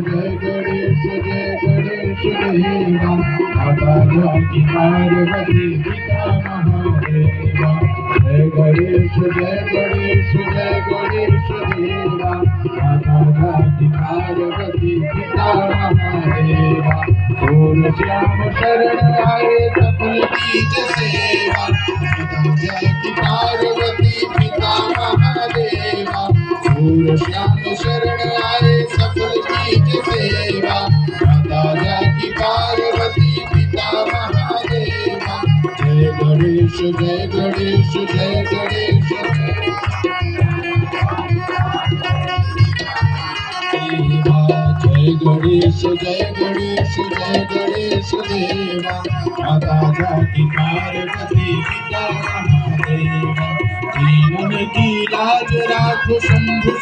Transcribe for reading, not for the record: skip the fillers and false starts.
जय गणेश देवा माता जाकी पार्वती पिता महादेवा जय गणेश देवा माता जाकी पार्वती पिता महादेवा बोल श्याम शरण आए सफल कीज सेवा माता जाकी पार्वती पिता महादेवा बोल श्याम शरण आए सफल कीज सेवा माता जाकी पार्वती पिता महादेवा जय गणेश देवा जय गणेश देवा माता जाकी पार्वती पिता महादेवा जीवन की लाज राख शंभु